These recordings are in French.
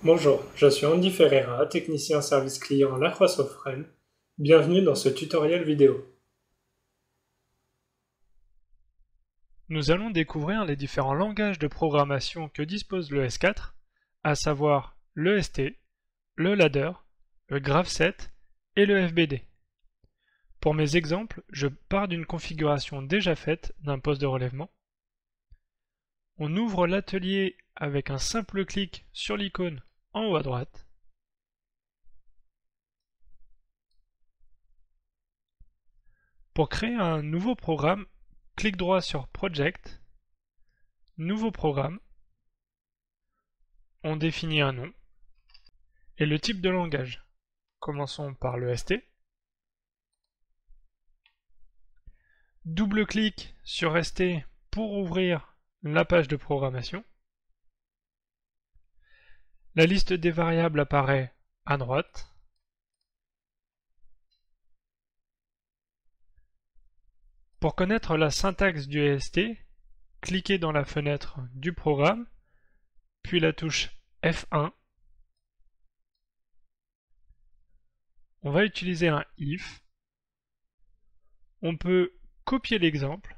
Bonjour, je suis Andy Ferreira, technicien service client Lacroix Sofrel. Bienvenue dans ce tutoriel vidéo. Nous allons découvrir les différents langages de programmation que dispose le S4, à savoir le ST, le ladder, le GraphSet et le FBD. Pour mes exemples, je pars d'une configuration déjà faite d'un poste de relèvement. On ouvre l'atelier avec un simple clic sur l'icône en haut à droite. Pour créer un nouveau programme, clic droit sur Project, Nouveau programme, on définit un nom et le type de langage. Commençons par le ST. Double-clic sur ST pour ouvrir la page de programmation. La liste des variables apparaît à droite. Pour connaître la syntaxe du ST, cliquez dans la fenêtre du programme, puis la touche F1. On va utiliser un if. On peut copier l'exemple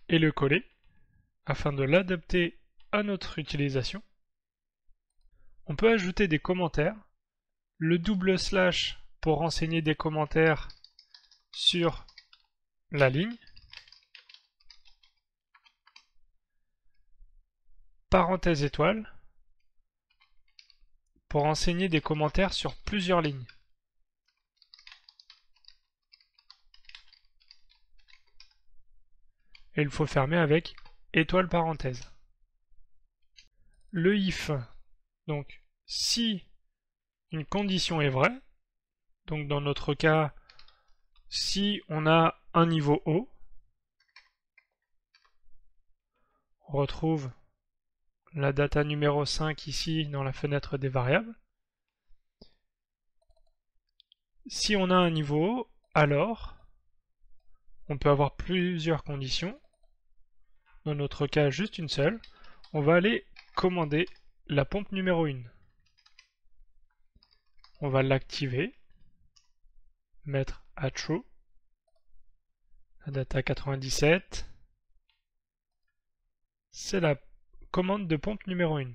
et le coller afin de l'adapter à notre utilisation. On peut ajouter des commentaires, le double slash pour renseigner des commentaires sur la ligne, parenthèse étoile pour renseigner des commentaires sur plusieurs lignes. Et il faut fermer avec étoile parenthèse. Le if, donc si une condition est vraie, donc dans notre cas, si on a un niveau haut, on retrouve la data numéro 5 ici dans la fenêtre des variables. Si on a un niveau haut, alors on peut avoir plusieurs conditions. Dans notre cas, juste une seule. On va aller commander la pompe numéro 1. On va l'activer, mettre à true, la data 97, c'est la commande de pompe numéro 1.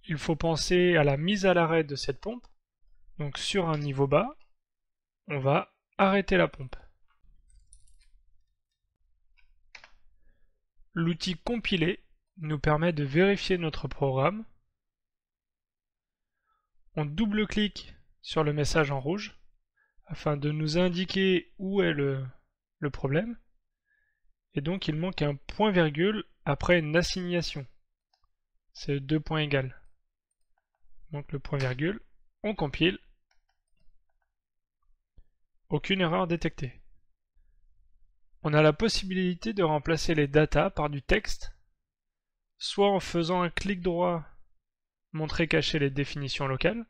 Il faut penser à la mise à l'arrêt de cette pompe. Donc sur un niveau bas, on va arrêter la pompe. L'outil compiler nous permet de vérifier notre programme. On double-clique sur le message en rouge afin de nous indiquer où est le problème. Et donc il manque un point-virgule après une assignation. C'est 2 points égales. Il manque le point-virgule. On compile. Aucune erreur détectée. On a la possibilité de remplacer les datas par du texte, soit en faisant un clic droit, montrer cacher les définitions locales,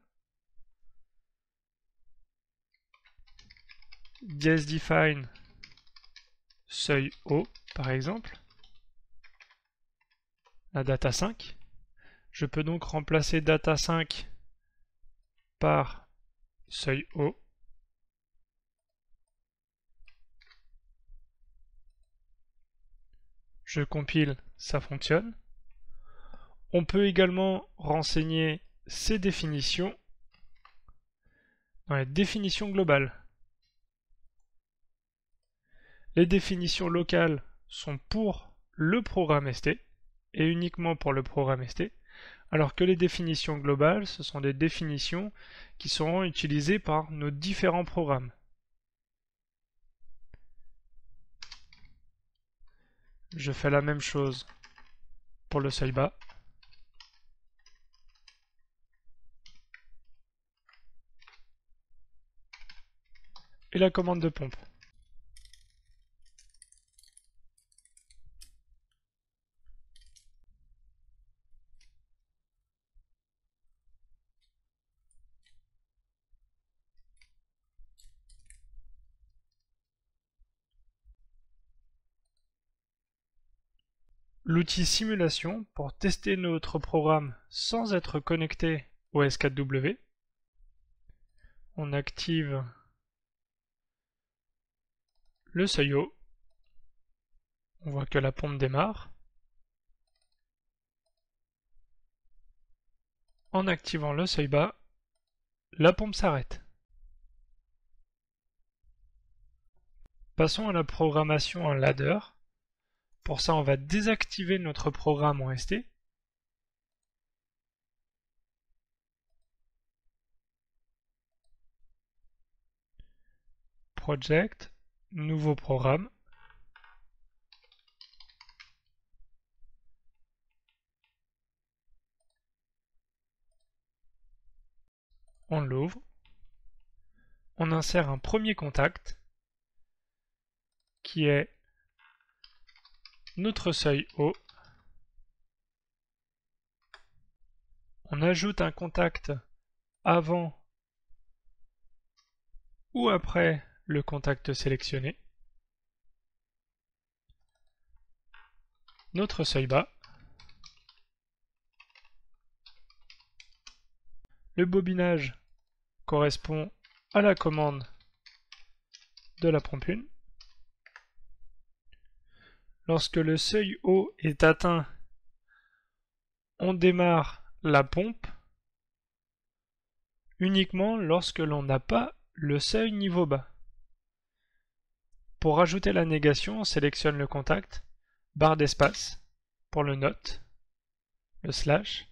dièse define seuil haut par exemple, la data 5. Je peux donc remplacer data 5 par seuil haut. Je compile, ça fonctionne. On peut également renseigner ces définitions dans les définitions globales. Les définitions locales sont pour le programme ST et uniquement pour le programme ST, alors que les définitions globales, ce sont des définitions qui seront utilisées par nos différents programmes. Je fais la même chose pour le seuil bas. Et la commande de pompe. l'outil simulation pour tester notre programme sans être connecté au S4W. On active le seuil haut. On voit que la pompe démarre. En activant le seuil bas, la pompe s'arrête. Passons à la programmation en ladder. Pour ça, on va désactiver notre programme en ST. Project, nouveau programme. On l'ouvre. On insère un premier contact qui est notre seuil haut. On ajoute un contact avant ou après le contact sélectionné. Notre seuil bas. Le bobinage correspond à la commande de la pompe 1. Lorsque le seuil haut est atteint, on démarre la pompe uniquement lorsque l'on n'a pas le seuil niveau bas. Pour ajouter la négation, on sélectionne le contact, barre d'espace pour le note, le slash,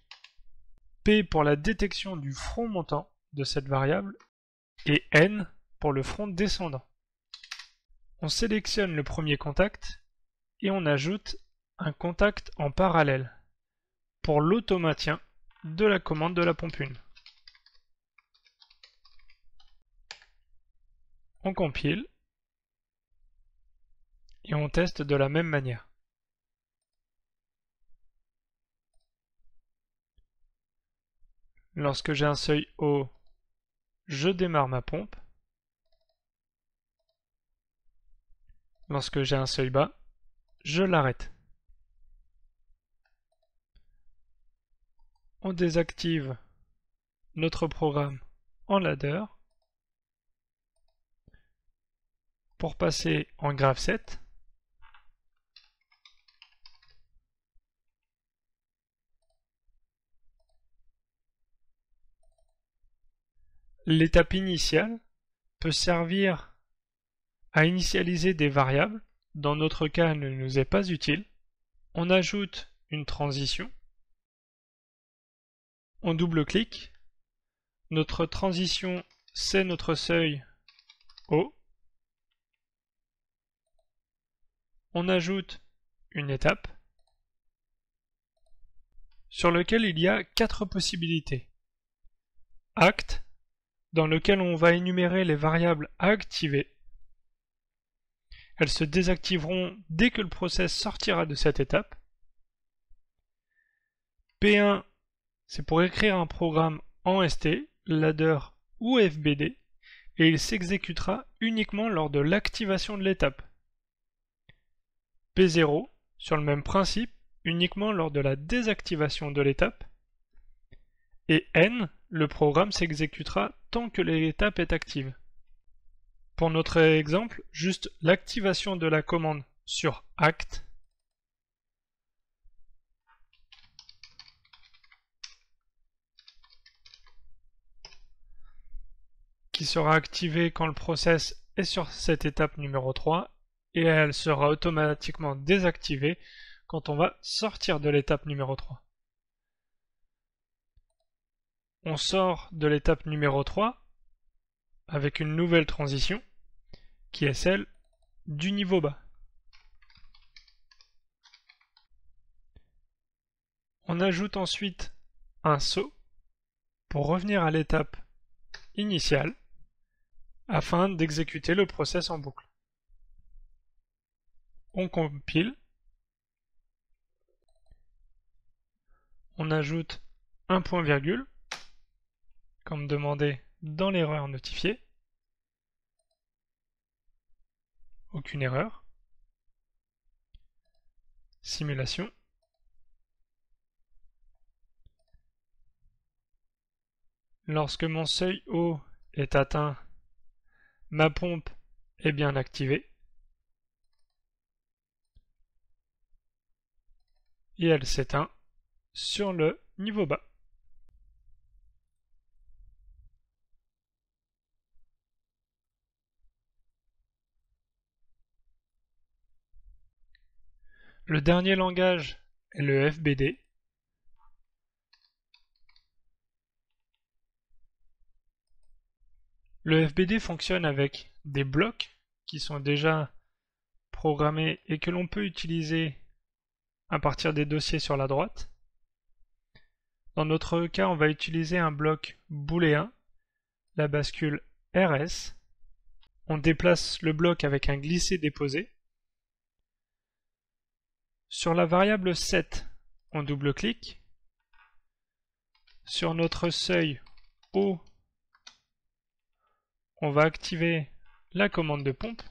P pour la détection du front montant de cette variable et N pour le front descendant. On sélectionne le premier contact et on ajoute un contact en parallèle pour l'automaintien de la commande de la pompe 1. On compile et on teste de la même manière. Lorsque j'ai un seuil haut, je démarre ma pompe. Lorsque j'ai un seuil bas, je l'arrête. On désactive notre programme en ladder pour passer en graph set. L'étape initiale peut servir à initialiser des variables. Dans notre cas, elle ne nous est pas utile. On ajoute une transition. On double-clique. Notre transition, c'est notre seuil haut. On ajoute une étape sur laquelle il y a 4 possibilités. Act, dans lequel on va énumérer les variables à activer. Elles se désactiveront dès que le process sortira de cette étape. P1, c'est pour écrire un programme en ST, ladder ou FBD, et il s'exécutera uniquement lors de l'activation de l'étape. P0, sur le même principe, uniquement lors de la désactivation de l'étape. Et N, le programme s'exécutera tant que l'étape est active. Pour notre exemple, juste l'activation de la commande sur Act qui sera activée quand le process est sur cette étape numéro 3 et elle sera automatiquement désactivée quand on va sortir de l'étape numéro 3. On sort de l'étape numéro 3 avec une nouvelle transition qui est celle du niveau bas. On ajoute ensuite un saut pour revenir à l'étape initiale afin d'exécuter le process en boucle. On compile. On ajoute un point-virgule, comme demandé dans l'erreur notifiée. Aucune erreur. Simulation. Lorsque mon seuil haut est atteint, ma pompe est bien activée et elle s'éteint sur le niveau bas. Le dernier langage est le FBD. Le FBD fonctionne avec des blocs qui sont déjà programmés et que l'on peut utiliser à partir des dossiers sur la droite. Dans notre cas, on va utiliser un bloc booléen, la bascule RS. On déplace le bloc avec un glisser-déposer. Sur la variable set, on double-clique. Sur notre seuil haut, on va activer la commande de pompe.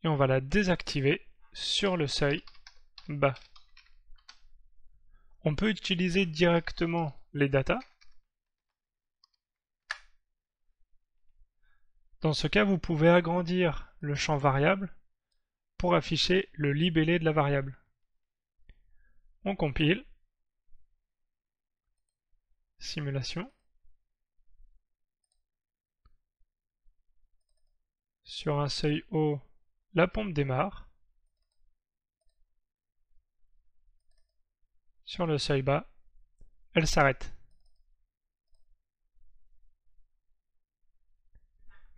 Et on va la désactiver sur le seuil bas. On peut utiliser directement les datas. Dans ce cas, vous pouvez agrandir le champ variable pour afficher le libellé de la variable. On compile. Simulation. Sur un seuil haut, la pompe démarre. Sur le seuil bas, elle s'arrête.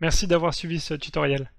Merci d'avoir suivi ce tutoriel.